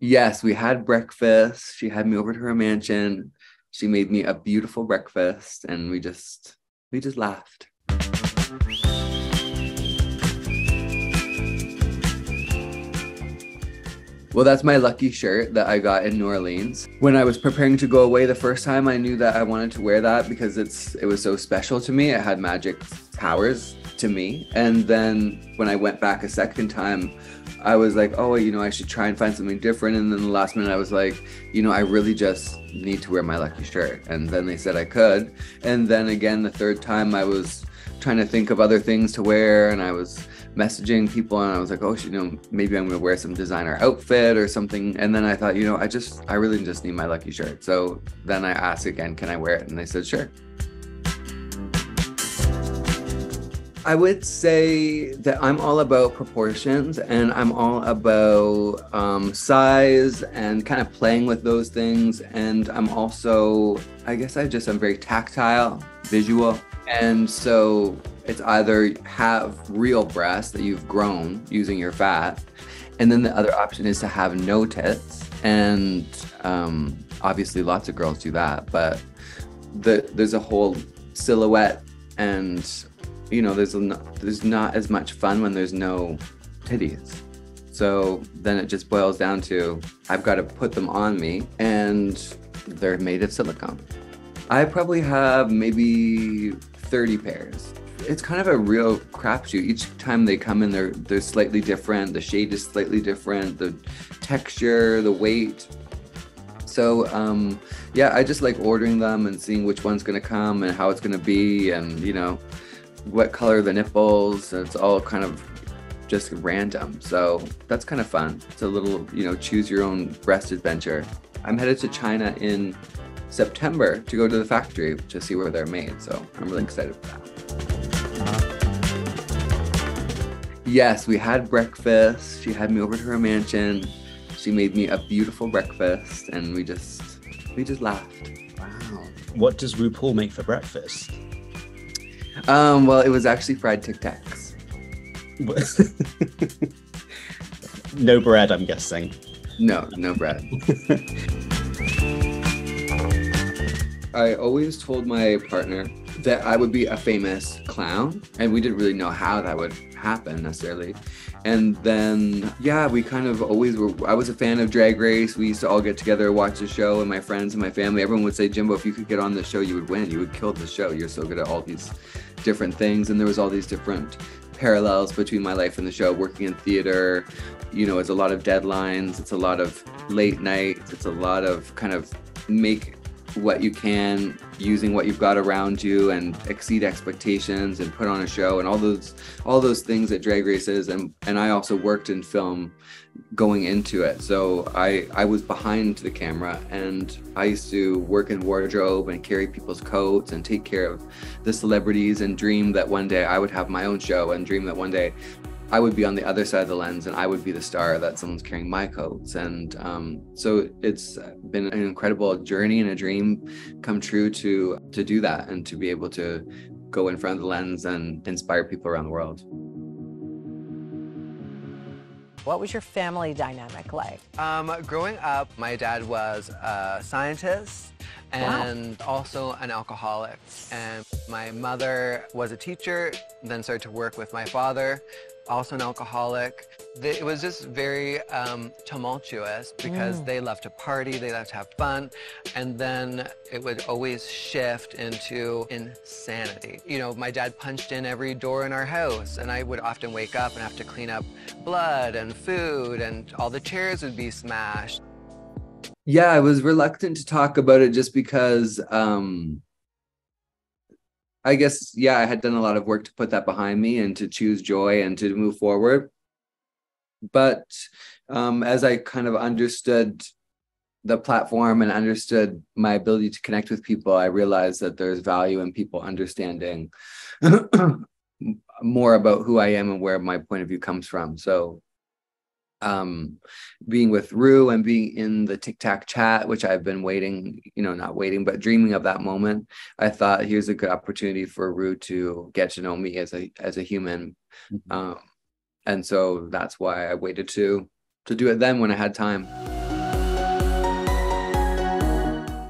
Yes, we had breakfast. She had me over to her mansion. She made me a beautiful breakfast and we just laughed. Well, that's my lucky shirt that I got in New Orleans. When I was preparing to go away the first time, I knew that I wanted to wear that because it was so special to me. It had magic powers to me. And then when I went back a second time, I was like, oh, I should try and find something different. And then the last minute I was like, I really just need to wear my lucky shirt. And then they said I could. And then again, the third time I was trying to think of other things to wear, and I was messaging people and I was like, oh, maybe I'm gonna wear some designer outfit or something. And then I thought, I really just need my lucky shirt. So then I asked again, can I wear it? And they said, sure. I would say that I'm all about proportions and I'm all about size and kind of playing with those things. And I'm also, I guess I'm very tactile, visual. And so it's either have real breasts that you've grown using your fat, and then the other option is to have no tits. And obviously lots of girls do that, but there's a whole silhouette, and there's not as much fun when there's no titties. So then it just boils down to I've got to put them on me, and they're made of silicone. I probably have maybe 30 pairs. It's kind of a real crapshoot. Each time they come in, they're slightly different. The shade is slightly different. The texture, the weight. So I just like ordering them and seeing which one's gonna come and how it's gonna be, and what color the nipples. It's all kind of just random. So that's kind of fun. It's a little, choose your own breast adventure. I'm headed to China in September to go to the factory to see where they're made. So I'm really excited for that. Yes, we had breakfast. She had me over to her mansion. She made me a beautiful breakfast and we just laughed. Wow. What does RuPaul make for breakfast? Well, it was actually fried Tic-Tacs. No bread, I'm guessing. No bread. I always told my partner that I would be a famous clown, and we didn't really know how that would happen necessarily. And then, we kind of always were. I was a fan of Drag Race. We used to all get together, watch the show, and my friends and my family, everyone would say, Jimbo, if you could get on the show, you would win. You would kill the show. You're so good at all these different things. And there was all these different parallels between my life and the show, working in theater. It's a lot of deadlines. It's a lot of late nights. It's a lot of kind of make what you can using what you've got around you and exceed expectations and put on a show and all those things that Drag Race is. And I also worked in film going into it. So I was behind the camera, and I used to work in wardrobe and carry people's coats and take care of the celebrities, and dream that one day I would have my own show, and dream that one day I would be on the other side of the lens and I would be the star that someone's carrying my coats. And so it's been an incredible journey and a dream come true to do that and to be able to go in front of the lens and inspire people around the world. What was your family dynamic like? Growing up, my dad was a scientist and also an alcoholic. And my mother was a teacher, then started to work with my father, also an alcoholic. It was just very tumultuous because they loved to party, they loved to have fun, and then it would always shift into insanity. My dad punched in every door in our house, and I would often wake up and have to clean up blood and food, and all the chairs would be smashed. Yeah, I was reluctant to talk about it just because I guess, I had done a lot of work to put that behind me and to choose joy and to move forward. But as I kind of understood the platform and understood my ability to connect with people, I realized that there's value in people understanding more about who I am and where my point of view comes from. So being with Ru and being in the Tic-Tac chat, which I've been waiting, not waiting, but dreaming of that moment, I thought here's a good opportunity for Ru to get to know me as a human. And so that's why I waited to do it then when I had time.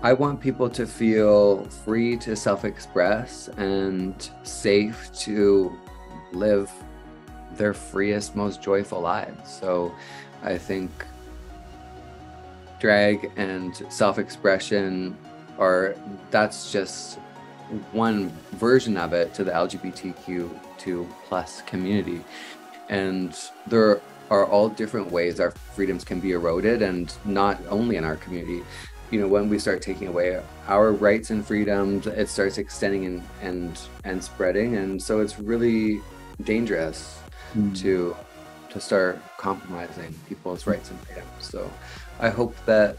I want people to feel free to self-express and safe to live their freest, most joyful lives. So I think drag and self-expression that's just one version of it to the LGBTQ2 plus community. And there are all different ways our freedoms can be eroded, and not only in our community. You know, when we start taking away our rights and freedoms, it starts extending and spreading. And so it's really dangerous to start compromising people's rights and freedoms. So I hope that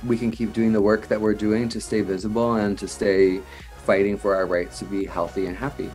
we can keep doing the work that we're doing to stay visible and to stay fighting for our rights to be healthy and happy.